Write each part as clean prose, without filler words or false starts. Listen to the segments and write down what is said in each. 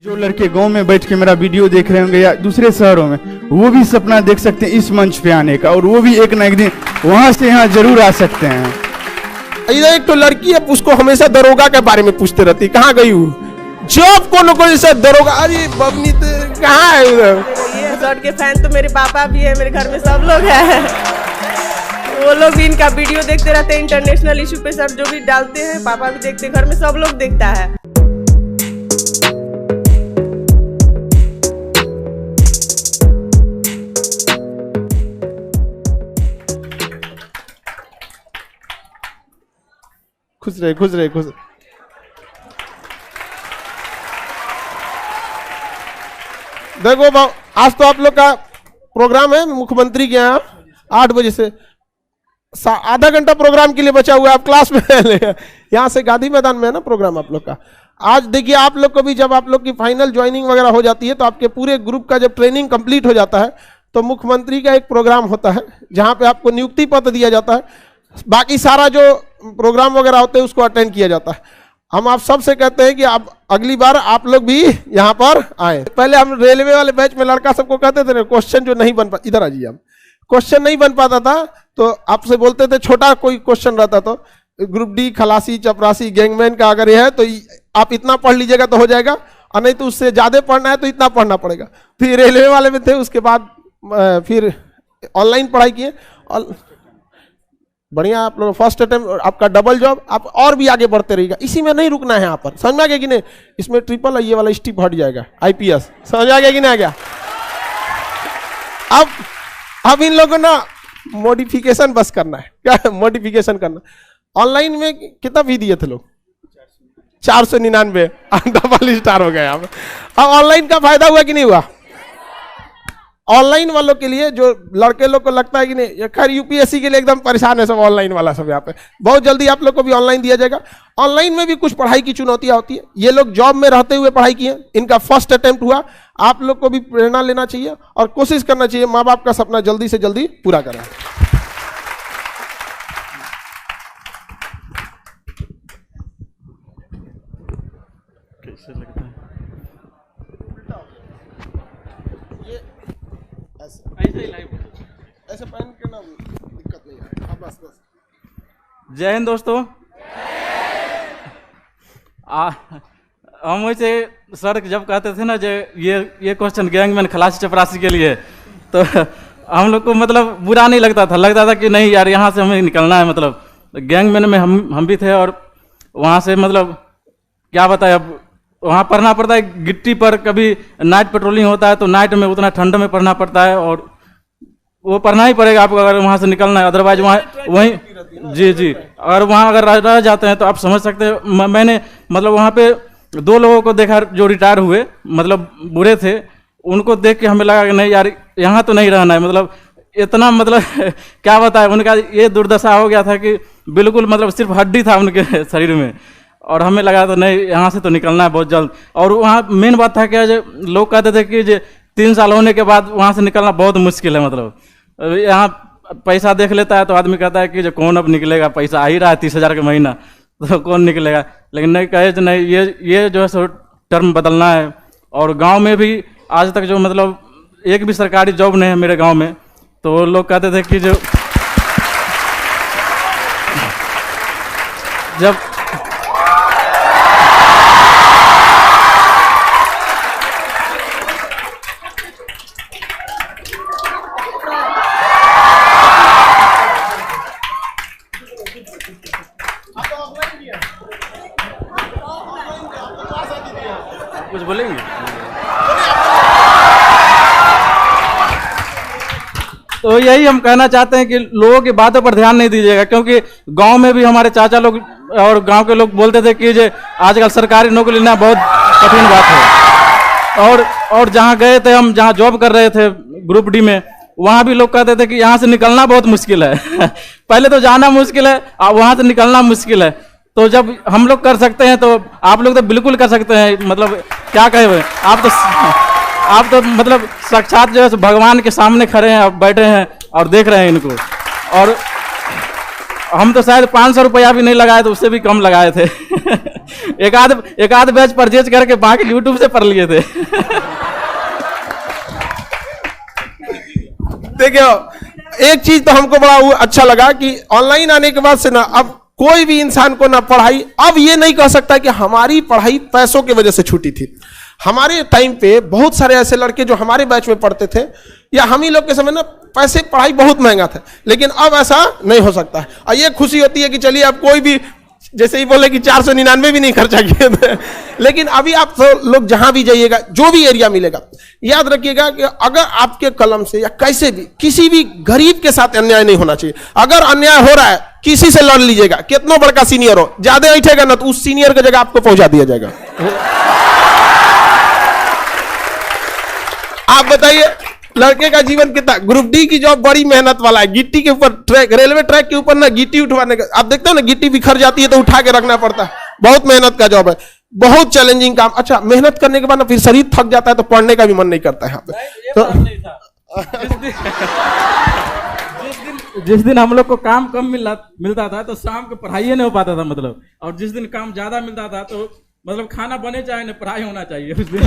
जो लड़के गांव में बैठ के मेरा वीडियो देख रहे होंगे या दूसरे शहरों में, वो भी सपना देख सकते हैं इस मंच पे आने का, और वो भी एक ना एक दिन वहां से यहाँ जरूर आ सकते हैं। इधर एक तो लड़की है, उसको हमेशा दरोगा के बारे में पूछते रहती, कहाँ गई हूँ जॉब को जैसे दरोगा। अरे बबनी तो कहाँ है उधर। ये शॉर्ट के फैन तो मेरे पापा भी है, मेरे घर में सब लोग हैं। वो लोग भी इनका वीडियो देखते रहते हैं, इंटरनेशनल इशू पे सर जो भी डालते हैं पापा भी देखते हैं, घर में सब लोग देखता है। खुश रहे खुश रहे खुश। देखो आज तो आप लोग का प्रोग्राम है मुख्यमंत्री के यहाँ 8 बजे से, आधा घंटा प्रोग्राम के लिए बचा हुआ है। आप क्लास में यहाँ से गांधी मैदान में है ना प्रोग्राम आप लोग का। आज देखिए आप लोग को भी जब आप लोग की फाइनल ज्वाइनिंग वगैरह हो जाती है तो आपके पूरे ग्रुप का जब ट्रेनिंग कंप्लीट हो जाता है तो मुख्यमंत्री का एक प्रोग्राम होता है जहाँ पे आपको नियुक्ति पत्र दिया जाता है। बाकी सारा जो प्रोग्राम वगैरह होते हैं उसको अटेंड किया जाता है। हम आप सबसे कहते हैं कि आप अगली बार आप लोग भी यहाँ पर आए। पहले हम रेलवे वाले बैच में लड़का सबको कहते थे ना, क्वेश्चन जो नहीं बन पा, इधर आ जाइए आप, क्वेश्चन नहीं बन पाता था तो आपसे बोलते थे छोटा कोई क्वेश्चन रहता तो ग्रुप डी खलासी चपरासी गैंगमैन का अगर ये है तो आप इतना पढ़ लीजिएगा तो हो जाएगा, और नहीं तो उससे ज्यादा पढ़ना है तो इतना पढ़ना पड़ेगा। फिर रेलवे वाले में थे, उसके बाद फिर ऑनलाइन पढ़ाई किए। बढ़िया आप लोग फर्स्ट अटेम्प्ट आपका डबल जॉब, आप और भी आगे बढ़ते रहिएगा, इसी में नहीं रुकना है। यहाँ पर समझ में आ गया कि नहीं, इसमें ट्रिपल ये वाला स्टिप हट जाएगा आईपीएस, समझ आ गया कि नहीं आ गया। अब इन लोगों ना मॉडिफिकेशन बस करना है, क्या मॉडिफिकेशन करना। ऑनलाइन में कितना फी दिए थे लोग 499, डबल स्टार हो गया। अब ऑनलाइन का फायदा हुआ कि नहीं हुआ। ऑनलाइन वालों के लिए जो लड़के लोग को लगता है कि नहीं, खैर यूपीएससी के लिए एकदम परेशान है सब ऑनलाइन वाला सब। यहाँ पे बहुत जल्दी आप लोग को भी ऑनलाइन दिया जाएगा। ऑनलाइन में भी कुछ पढ़ाई की चुनौतियां होती है। ये लोग जॉब में रहते हुए पढ़ाई किए, इनका फर्स्ट अटेम्प्ट हुआ। आप लोग को भी प्रेरणा लेना चाहिए और कोशिश करना चाहिए माँ बाप का सपना जल्दी से जल्दी पूरा करें। कैसे लगता है ऐसे पहन के ना दिक्कत नहीं है। बस जय हिंद दोस्तों। हम वैसे सर जब कहते थे ना जो ये क्वेश्चन गैंगमैन खलासी चपरासी के लिए, तो हम लोग को मतलब बुरा नहीं लगता था कि नहीं यार यहाँ से हमें निकलना है। मतलब गैंगमैन में हम भी थे, और वहाँ से मतलब क्या बताए, अब वहाँ पढ़ना पड़ता है गिट्टी पर। कभी नाइट पेट्रोलिंग होता है तो नाइट में उतना ठंड में पढ़ना पड़ता है, और वो पढ़ना ही पड़ेगा आपको अगर वहाँ से निकलना है। अदरवाइज वहाँ वहीं जी अगर वहाँ अगर रह जाते हैं तो आप समझ सकते हैं। मैंने मतलब वहाँ पे 2 लोगों को देखा जो रिटायर हुए, मतलब बूढ़े थे, उनको देख के हमें लगा कि नहीं यार यहाँ तो नहीं रहना है। मतलब इतना मतलब क्या बताए, उनका ये दुर्दशा हो गया था कि बिल्कुल मतलब सिर्फ हड्डी था उनके शरीर में, और हमें लगा था नहीं यहाँ से तो निकलना है बहुत जल्द। और वहाँ मेन बात था क्या, जो लोग कहते थे कि 3 साल होने के बाद वहाँ से निकलना बहुत मुश्किल है। मतलब यहाँ पैसा देख लेता है तो आदमी कहता है कि जो कौन अब निकलेगा, पैसा आ ही रहा है 30,000 का महीना, तो कौन निकलेगा। लेकिन नहीं कहे तो नहीं, ये जो है सो टर्म बदलना है। और गांव में भी आज तक जो मतलब एक भी सरकारी जॉब नहीं है मेरे गांव में, तो वो लोग कहते थे कि जब कुछ बोलेंगे तो यही हम कहना चाहते हैं कि लोगों की बातों पर ध्यान नहीं दीजिएगा, क्योंकि गांव में भी हमारे चाचा लोग और गांव के लोग बोलते थे कि आजकल सरकारी नौकरी लेना बहुत कठिन बात है। और जहां गए थे हम, जहां जॉब कर रहे थे ग्रुप डी में, वहां भी लोग कहते थे कि यहाँ से निकलना बहुत मुश्किल है। पहले तो जाना मुश्किल है, वहां से निकलना मुश्किल है। तो जब हम लोग कर सकते हैं तो आप लोग तो बिल्कुल कर सकते हैं। मतलब क्या कहे हुए, आप तो मतलब साक्षात जो है भगवान के सामने खड़े हैं, बैठे हैं और देख रहे हैं इनको। हम तो शायद 500 रुपया भी नहीं लगाए थे, उससे भी कम लगाए थे। एक आध बैच परचेज करके बाकी यूट्यूब से पढ़ लिए थे। देखियो, एक चीज तो हमको बड़ा अच्छा लगा कि ऑनलाइन आने के बाद से ना अब कोई भी इंसान को ना पढ़ाई, अब ये नहीं कह सकता कि हमारी पढ़ाई पैसों की वजह से छूटी थी। हमारे टाइम पे बहुत सारे ऐसे लड़के जो हमारे बैच में पढ़ते थे या हम ही लोग के समय ना पैसे पढ़ाई बहुत महंगा था, लेकिन अब ऐसा नहीं हो सकता है। और ये खुशी होती है कि चलिए अब कोई भी जैसे ही बोले कि 499 भी नहीं खर्चा किए थे, लेकिन अभी आप तो लोग जहां भी जाइएगा, जो भी एरिया मिलेगा, याद रखिएगा कि अगर आपके कलम से या कैसे भी किसी भी गरीब के साथ अन्याय नहीं होना चाहिए। अगर अन्याय हो रहा है किसी से लड़ लीजिएगा, कितना बड़का सीनियर हो, ज्यादा ऐठेगा ना तो उस सीनियर की जगह आपको पहुंचा दिया जाएगा। आप बताइए लड़के का जीवन कितना, ग्रुप डी की जॉब बड़ी मेहनत वाला है। गिट्टी के ऊपर ट्रैक, रेलवे ट्रैक के ऊपर ना गिट्टी उठवाने का, आप देखते हो ना गिट्टी बिखर जाती है तो उठा के रखना पड़ता है, बहुत मेहनत का जॉब है, बहुत चैलेंजिंग काम। अच्छा, मेहनत करने के बाद ना फिर शरीर थक जाता है तो पढ़ने का भी मन नहीं करता है यहाँ पे। तो जिस दिन हम लोग को काम कम मिलता था तो शाम को पढ़ाई नहीं हो पाता था मतलब, और जिस दिन काम ज्यादा मिलता था तो मतलब खाना बने चाहे ना पढ़ाई होना चाहिए उस दिन।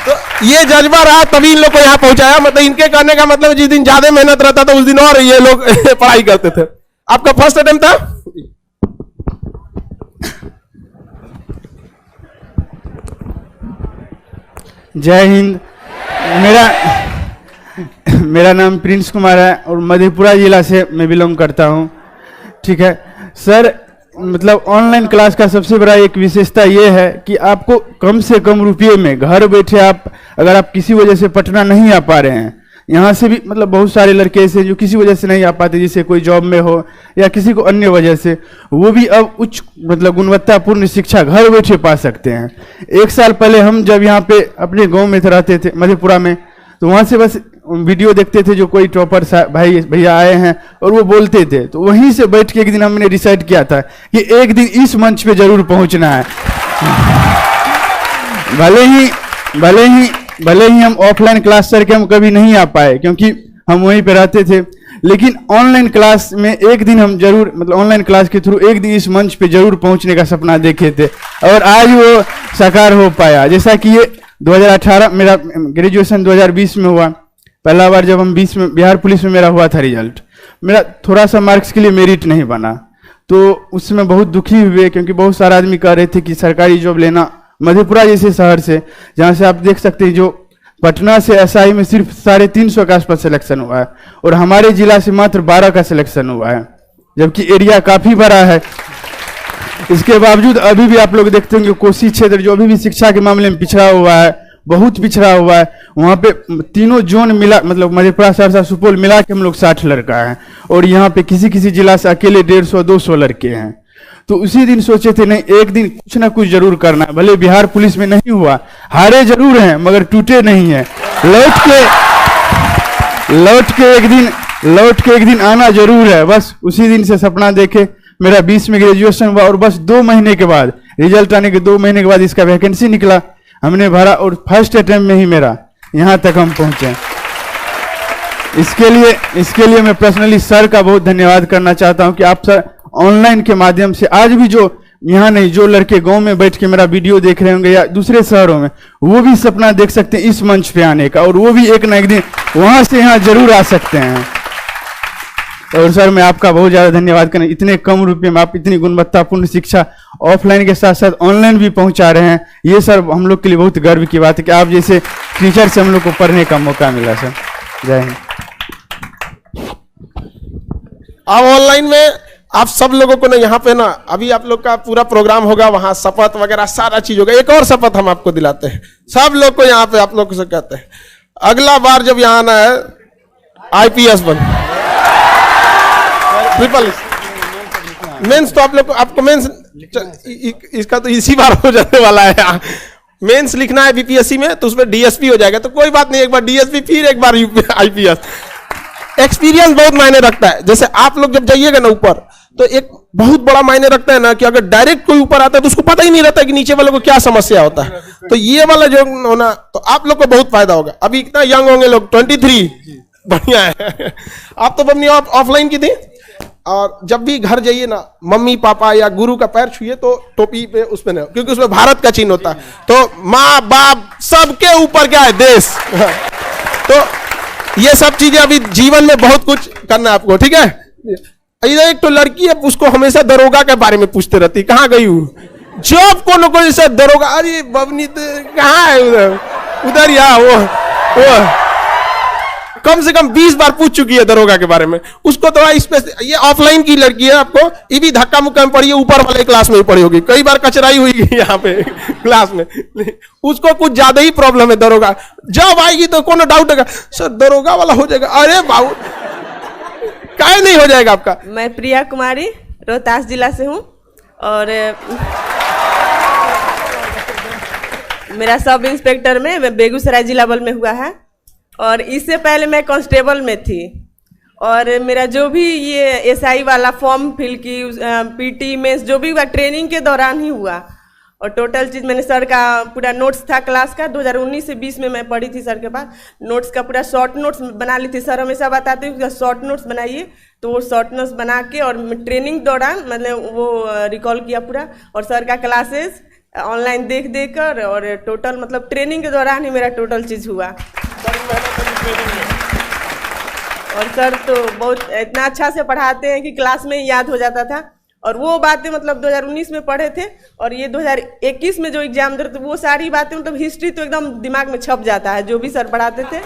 तो ये जज्बा रहा तभी इन लोग को यहाँ पहुंचाया। मतलब इनके करने का मतलब जिस दिन ज्यादा मेहनत रहता था उस दिन और ये लोग पढ़ाई करते थे। आपका फर्स्ट अटेम्प्ट था? जय हिंद। मेरा नाम प्रिंस कुमार है और मधेपुरा जिला से मैं बिलोंग करता हूँ। ठीक है सर, मतलब ऑनलाइन क्लास का सबसे बड़ा एक विशेषता ये है कि आपको कम से कम रुपये में घर बैठे आप, अगर आप किसी वजह से पटना नहीं आ पा रहे हैं, यहाँ से भी मतलब बहुत सारे लड़के ऐसे जो किसी वजह से नहीं आ पाते, जैसे कोई जॉब में हो या किसी को अन्य वजह से, वो भी अब उच्च मतलब गुणवत्तापूर्ण शिक्षा घर बैठे पा सकते हैं। 1 साल पहले हम जब यहाँ पे अपने गांव में रहते थे मधेपुरा में, तो वहाँ से बस वीडियो देखते थे जो कोई टॉपर भाई भैया आए हैं और वो बोलते थे, तो वहीं से बैठ के एक दिन हमने डिसाइड किया था कि एक दिन इस मंच पे जरूर पहुंचना है। भले ही हम ऑफलाइन क्लास सर के हम कभी नहीं आ पाए क्योंकि हम वहीं पे रहते थे, लेकिन ऑनलाइन क्लास में एक दिन हम जरूर, मतलब ऑनलाइन क्लास के थ्रू एक दिन इस मंच पे जरूर पहुंचने का सपना देखे थे और आज वो साकार हो पाया। जैसा कि ये 2018 मेरा ग्रेजुएशन 2020 में हुआ, पहला बार जब हम 20 में बिहार पुलिस में मेरा हुआ था रिजल्ट, मेरा थोड़ा सा मार्क्स के लिए मेरिट नहीं बना, तो उसमें बहुत दुखी हुए क्योंकि बहुत सारे आदमी कह रहे थे कि सरकारी जॉब लेना मधेपुरा जैसे शहर से, जहाँ से आप देख सकते हैं जो पटना से एसआई में सिर्फ 350 के आसपास सिलेक्शन हुआ है और हमारे जिला से मात्र 12 का सिलेक्शन हुआ है, जबकि एरिया काफी बड़ा है। इसके बावजूद अभी भी आप लोग देखते होंगे कोसी क्षेत्र जो अभी भी शिक्षा के मामले में पिछड़ा हुआ है, बहुत पिछड़ा हुआ है, वहाँ पे तीनों जोन मिला, मतलब मधेपुरा, सहरसा, सुपौल मिला के हम लोग 60 लड़का हैं और यहाँ पे किसी किसी जिला से अकेले 150-200 लड़के हैं। तो उसी दिन सोचे थे नहीं, एक दिन कुछ ना कुछ जरूर करना है। भले बिहार पुलिस में नहीं हुआ, हारे जरूर हैं मगर टूटे नहीं हैं, लौट के एक दिन आना जरूर है। बस उसी दिन से सपना देखे मेरा 20 में ग्रेजुएशन हुआ और बस 2 महीने के बाद, रिजल्ट आने के 2 महीने के बाद इसका वैकेंसी निकला, हमने भरा और फर्स्ट अटेम्प्ट में ही मेरा यहाँ तक हम पहुँचे। इसके लिए मैं पर्सनली सर का बहुत धन्यवाद करना चाहता हूँ कि आप सर ऑनलाइन के माध्यम से आज भी जो यहाँ नहीं, जो लड़के गांव में बैठ के मेरा वीडियो देख रहे होंगे या दूसरे शहरों में, वो भी सपना देख सकते हैं इस मंच पे आने का और वो भी एक ना एक दिन वहां से यहाँ जरूर आ सकते हैं। और सर मैं आपका बहुत ज़्यादा धन्यवाद करें, इतने कम रुपये में आप इतनी गुणवत्तापूर्ण शिक्षा ऑफलाइन के साथ साथ ऑनलाइन भी पहुंचा रहे हैं। ये सर हम लोग के लिए बहुत गर्व की बात है कि आप जैसे टीचर से हम लोग को पढ़ने का मौका मिला। सर जय हिंद। अब ऑनलाइन में आप सब लोगों को ना यहाँ पे ना अभी आप लोग का पूरा प्रोग्राम होगा, वहां शपथ वगैरह सारा चीज होगा। एक और शपथ हम आपको दिलाते हैं, सब लोग को यहाँ पे आप लोग से कहते हैं, अगला बार जब यहाँ आना है IPS बन ट्रिपल मेंस, तो आप लोग को आपको मेंस इसका तो इसी बार हो जाने वाला है। मेंस लिखना है BPSC में तो उसमें DSP हो जाएगा, तो कोई बात नहीं, एक बार DSP फिर एक बार IPS। एक्सपीरियंस बहुत मायने रखता है। जैसे आप लोग जब जाइएगा ना ऊपर तो एक बहुत बड़ा मायने रखता है ना कि अगर डायरेक्ट कोई ऊपर आता है तो उसको पता ही नहीं रहता कि नीचे वाले को क्या समस्या होता है। तो ये वाला जो होना, तो आप लोग को बहुत फायदा होगा। अभी इतना यंग होंगे लोग, 23, बढ़िया है। आप तो अपनी ऑफलाइन की थी, और जब भी घर जाइए ना, मम्मी पापा या गुरु का पैर छुइए तो टोपी पे उस पे नहीं, क्योंकि उसमें भारत का चिन्ह होता है। तो माँ बाप सबके ऊपर क्या है, देश। तो ये सब चीजें अभी जीवन में बहुत कुछ करना है आपको, ठीक है। इधर एक तो लड़की है, उसको हमेशा दरोगा के बारे में पूछते रहती, कहाँ गई हूँ, जब को कोई से दरोगा, अरे बबनी तो कहाँ है, उधर उधर यहाँ वो कम से कम 20 बार पूछ चुकी है दरोगा के बारे में। उसको थोड़ा ये ऑफलाइन की लड़की है, आपको ये भी धक्का मुक्का में पड़ी है, ऊपर वाले क्लास में ही पड़ी होगी, कई बार कचराई हुई है यहाँ पे क्लास में। उसको कुछ ज्यादा ही प्रॉब्लम है दरोगा, जब आएगी तो कोनो डाउट होगा, सर दरोगा वाला हो जाएगा। अरे बाबू काहे नहीं हो जाएगा आपका। मैं प्रिया कुमारी रोहतास जिला से हूँ और मेरा सब इंस्पेक्टर में मैं बेगूसराय जिला बल में हुआ है और इससे पहले मैं कांस्टेबल में थी। और मेरा जो भी ये एसआई वाला फॉर्म फिल की, पीटी मेंस जो भी हुआ ट्रेनिंग के दौरान ही हुआ। और टोटल चीज़ मैंने सर का पूरा नोट्स था क्लास का, 2019 से 20 में मैं पढ़ी थी सर के पास। नोट्स का पूरा शॉर्ट नोट्स बना ली थी, सर हमेशा बताते हैं शॉर्ट नोट्स बनाइए, तो वो शॉर्ट नोट्स बना के और ट्रेनिंग दौरान मतलब वो रिकॉल किया पूरा। और सर का क्लासेस ऑनलाइन देख कर और टोटल मतलब ट्रेनिंग के दौरान ही मेरा टोटल चीज़ हुआ। और सर तो बहुत इतना अच्छा से पढ़ाते हैं कि क्लास में ही याद हो जाता था। और वो बातें मतलब 2019 में पढ़े थे और ये 2021 में जो एग्जाम दे रहे थे वो सारी बातें मतलब हिस्ट्री तो एकदम दिमाग में छप जाता है, जो भी सर पढ़ाते थे।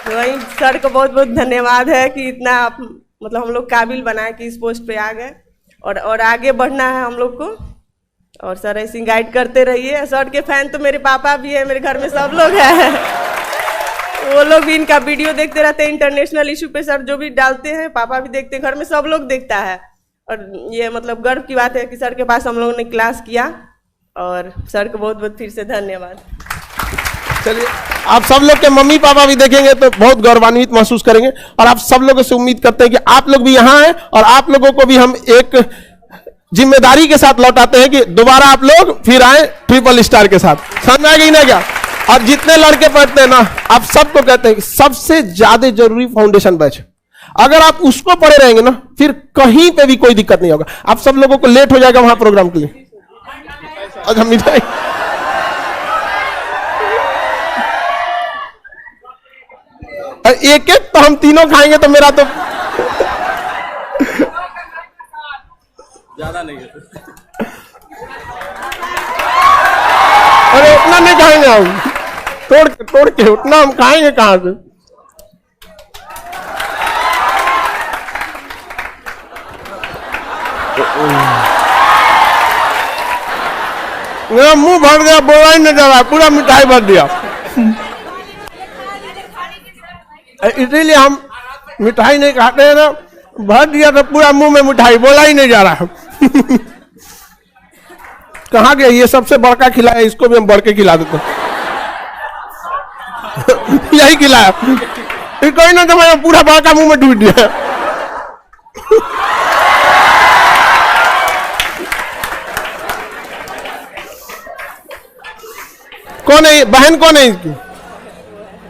तो वही सर को बहुत बहुत धन्यवाद है कि इतना आप मतलब हम लोग काबिल बनाए कि इस पोस्ट पे आ गए और आगे बढ़ना है हम लोग को। और सर ऐसे गाइड करते रहिए। सर के फैन तो मेरे पापा भी है, मेरे घर में सब लोग हैं, वो लोग भी इनका वीडियो देखते रहते हैं। इंटरनेशनल इशू पे सर जो भी डालते हैं पापा भी देखते हैं, घर में सब लोग देखता है। और ये मतलब गर्व की बात है कि सर के पास हम लोगों ने क्लास किया और सर को बहुत बहुत फिर से धन्यवाद। चलिए आप सब लोग के मम्मी पापा भी देखेंगे तो बहुत गौरवान्वित महसूस करेंगे। और आप सब लोगों से उम्मीद करते हैं कि आप लोग भी यहाँ हैं और आप लोगों को भी हम एक जिम्मेदारी के साथ लौटाते हैं कि दोबारा आप लोग फिर आए ट्रिपल स्टार के साथ। समझ में आ गई ना क्या। और जितने लड़के पढ़ते हैं ना, आप सबको कहते हैं कि सबसे ज्यादा जरूरी फाउंडेशन बैच, अगर आप उसको पढ़े रहेंगे ना फिर कहीं पे भी कोई दिक्कत नहीं होगा। आप सब लोगों को लेट हो जाएगा वहां प्रोग्राम के लिए। अच्छा मिठाई एक एक तो हम तीनों खाएंगे तो मेरा तो ज्यादा नहीं है। अरे उतना नहीं खाएंगे हम, तोड़ के उतना हम खाएंगे कहां से। मेरा मुंह भर गया, बोला ही नहीं जा रहा, पूरा मिठाई भर दिया। इसीलिए हम मिठाई नहीं खाते हैं ना, भर दिया तो पूरा मुंह में मिठाई, बोला ही नहीं जा रहा। कहाँ गया ये सबसे बड़का खिलाया, इसको भी हम बढ़ के खिला देते। यही खिलाया, कोई ना तो मैं पूरा बड़का मुंह में डूब दिया। कौन है बहन, कौन है इसकी,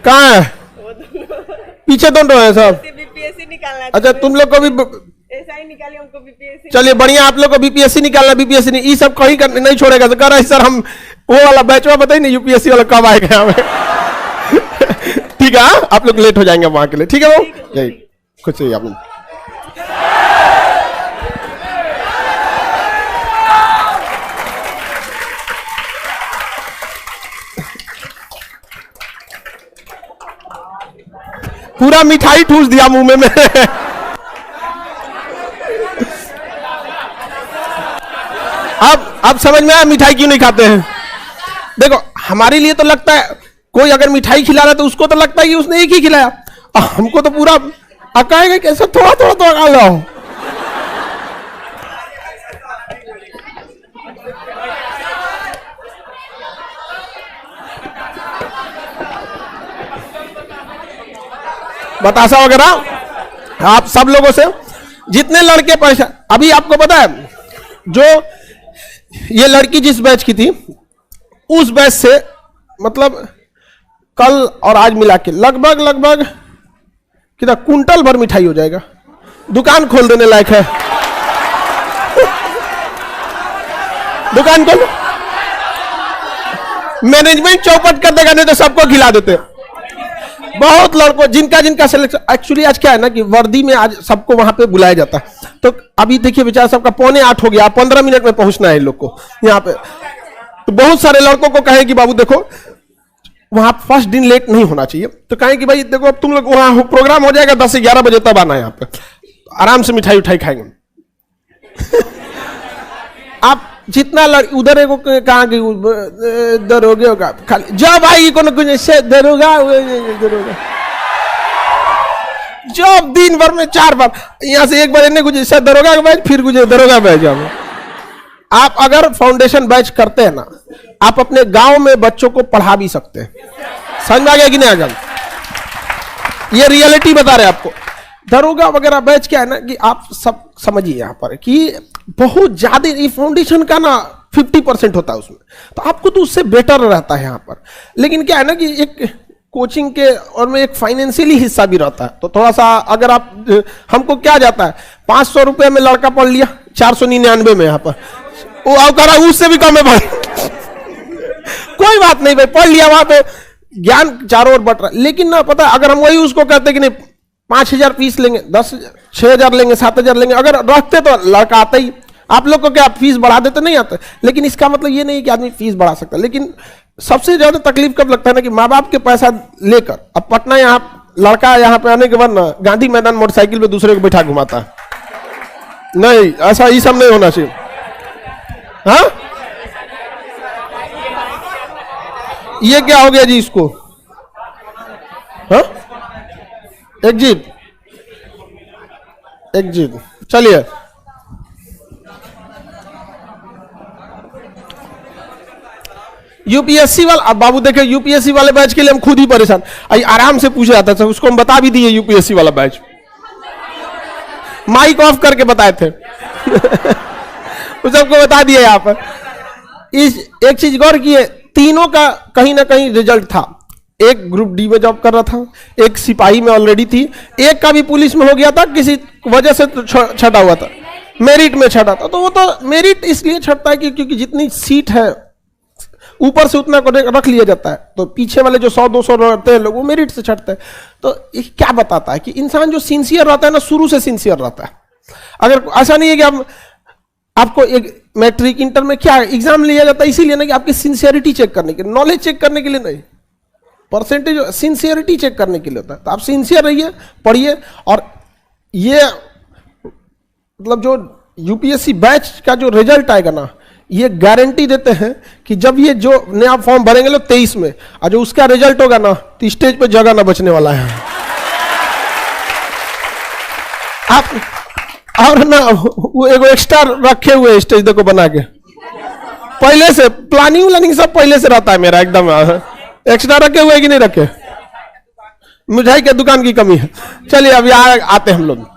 कहाँ है? पीछे दोनों है सब। बीपीएससी निकालना। अच्छा तुम लोग को भी ऐसा ही निकाली हमको बीपीएससी। चलिए बढ़िया, आप लोग को बीपीएससी निकालना, बीपीएससी नहीं, ये सब कहीं नहीं छोड़ेगा। तो कह रहा है सर हम वो वाला बैच में बताइए नहीं, यूपीएससी वाला कब आएगा हमें। ठीक है, आप लोग लेट हो जाएंगे वहां के लिए, ठीक है वो यही कुछ चाहिए आप लोग। पूरा मिठाई ठूस दिया मुंह में अब समझ में आया मिठाई क्यों नहीं खाते हैं। देखो हमारे लिए तो लगता है कोई अगर मिठाई खिला रहा है तो उसको तो लगता है कि उसने एक ही खिलाया, हमको तो पूरा अकाएगा कैसे थोड़ा थोड़ा तो अका रहा हूं। बतासा वगैरह आप सब लोगों से जितने लड़के परेशान, अभी आपको पता है जो ये लड़की जिस बैच की थी उस बैच से मतलब कल और आज मिला के लगभग कितना कुंटल भर मिठाई हो जाएगा। दुकान खोल देने लायक है। दुकान खोल, मैनेजमेंट चौपट कर देगा, नहीं तो सबको खिला देते। बहुत लड़कों जिनका सिलेक्शन, एक्चुअली आज क्या है ना कि वर्दी में आज सबको वहां पे बुलाया जाता है। तो अभी देखिए बेचारा सबका 7:45 हो गया, 15 मिनट में पहुंचना है इन लोग को यहाँ पे। तो बहुत सारे लड़कों को कहे कि बाबू देखो वहां फर्स्ट दिन लेट नहीं होना चाहिए, तो कहे कि भाई देखो अब तुम लोग वहां प्रोग्राम हो जाएगा 10 से 11 बजे तब आना यहाँ पे, आराम से मिठाई उठाई खाएंगे। आप जितना उधर एगो कहा कि दरोगे होगा खाली जब आएगी कोनो कुछ से दरोगा जब दिन भर में 4 बार यहां से एक बार इन्हें कुछ से दरोगा का बैच, फिर कुछ दरोगा बैच जाओ। आप अगर फाउंडेशन बैच करते हैं ना, आप अपने गांव में बच्चों को पढ़ा भी सकते हैं। समझ आ गया कि नहीं? आगे ये रियलिटी बता रहे आपको। दरोगा वगैरह बैच क्या है ना कि आप सब समझिए यहाँ पर कि बहुत ज्यादा ये फाउंडेशन का ना 50% होता है उसमें, तो आपको तो उससे बेटर रहता है यहाँ पर। लेकिन क्या है ना कि एक कोचिंग के और में एक फाइनेंशियली हिस्सा भी रहता है, तो थोड़ा सा अगर आप हमको क्या जाता है 500 रुपये में लड़का पढ़ लिया 499 में यहाँ पर, वो अवकारा उससे भी कम है भाई। कोई बात नहीं भाई, पढ़ लिया वहां पे, ज्ञान चारों ओर बट रहा। लेकिन ना पता अगर हम वही उसको कहते कि नहीं 5,000 फीस लेंगे, 10,000 6,000 लेंगे, 7,000 लेंगे, अगर रखते तो लड़का आता ही। आप लोग को क्या फीस बढ़ा देते? नहीं आते। लेकिन इसका मतलब ये नहीं कि आदमी फीस बढ़ा सकता। लेकिन सबसे ज्यादा तकलीफ कब लगता है ना कि माँ बाप के पैसा लेकर अब पटना यहाँ लड़का यहाँ पे आने के बाद ना गांधी मैदान मोटरसाइकिल पे दूसरे को बैठा घुमाता है। नहीं, ऐसा ये सब नहीं होना चाहिए। हाँ, ये क्या हो गया जी इसको? हाँ, एग्जिट चलिए। यूपीएससी वाला, अब बाबू देखे यूपीएससी वाले बैच के लिए हम खुद ही परेशान। आराम से पूछे जाता था, उसको हम बता भी दिए यूपीएससी वाला बैच, माइक ऑफ करके बताए थे। उस सबको बता दिया यहाँ पर। इस एक चीज गौर किए, तीनों का कहीं ना कहीं रिजल्ट था। एक ग्रुप डी में जॉब कर रहा था, एक सिपाही में ऑलरेडी थी, एक का भी पुलिस में हो गया था, किसी वजह से छटा हुआ था, मेरिट में छटा था। तो वो तो मेरिट इसलिए छटता है कि क्योंकि जितनी सीट है ऊपर से उतना रख लिया जाता है, तो पीछे वाले जो 100-200 रहते हैं लोग वो मेरिट से छटते हैं। तो क्या बताता है कि इंसान जो सिंसियर रहता है ना, शुरू से सिंसियर रहता है। अगर ऐसा नहीं है कि आपको एक मैट्रिक इंटर में क्या एग्जाम लिया जाता है इसीलिए ना कि आपकी सिंसियरिटी चेक करने के लिए, नॉलेज चेक करने के लिए नहीं, परसेंटेज सिंसियरिटी चेक करने के लिए होता है। तो आप सिंसियर रहिए, पढ़िए। और ये मतलब जो यूपीएससी बैच का जो रिजल्ट आएगा ना, ये गारंटी देते हैं कि जब ये जो नया फॉर्म भरेंगे लोग 23 में, और जो उसका रिजल्ट होगा ना, तो स्टेज पे जगह ना बचने वाला है। आप और ना वो एगो एक्स्ट्रा रखे हुए स्टेज देखो बना के, पहले से प्लानिंग सब पहले से रहता है मेरा एकदम। एक्स्ट्रा रखे हुए कि नहीं रखे? मिठाई के दुकान की कमी है। चलिए अभी आते हैं हम लोग।